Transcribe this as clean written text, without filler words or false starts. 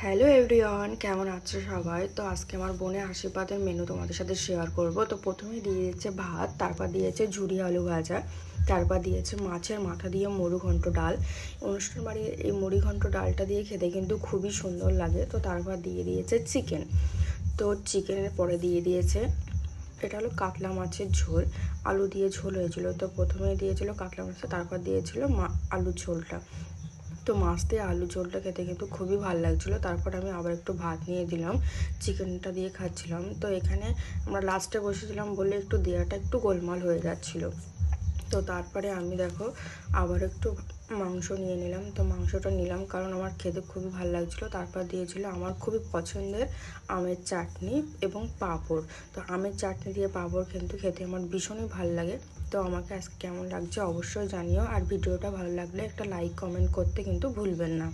Hello everyone, কেমন আছো সবাই? তো আজকে আমার বোনের আশীর্বাদের মেনু তোমাদের সাথে শেয়ার করব। তো প্রথমে দিয়েছে ভাত, তারপর দিয়েছে ঝুরি আলু ভাজা, তারপর দিয়েছে মাছের মাথা দিয়ে মুড়িঘণ্ট ডাল। অনুষ্ঠান বাড়ির এই মুড়িঘণ্ট ডালটা দিয়ে খেতে কিন্তু খুবই সুন্দর লাগে। তো তারপর দিয়ে দিয়েছে চিকেন। তো চিকেনের পরে দিয়ে দিয়েছে, এটা হলো কাতলা মাছের ঝোল, আলু দিয়ে ঝোল হয়েছিল। তো প্রথমে দিয়েছিল কাতলা মাছটা, তারপর দিয়েছিল আলুর ঝোলটা। তো মাছ দিয়ে আলু ঝোলটা খেতে কিন্তু খুবই ভালো লাগছিলো। তারপর আমি আবার একটু ভাত নিয়ে দিলাম, চিকেনটা দিয়ে খাচ্ছিলাম। তো এখানে আমরা লাস্টে বসেছিলাম বলে একটু দেওয়াটা একটু গোলমাল হয়ে যাচ্ছিলো। তো তারপরে আমি দেখো আবার একটু মাংস নিয়ে নিলাম। তো মাংসটা নিলাম কারণ আমার খেতে খুবই ভালো লাগছিলো। তারপর দিয়েছিল আমার খুবই পছন্দের আমের চাটনি এবং পাঁপড়। তো আমের চাটনি দিয়ে পাঁপড় কিন্তু খেতে আমার ভীষণই ভালো লাগে। তো আমাকে আজকে কেমন লাগছে অবশ্যই জানিও, আর ভিডিওটা ভালো লাগলে একটা লাইক কমেন্ট করতে কিন্তু ভুলবেন না।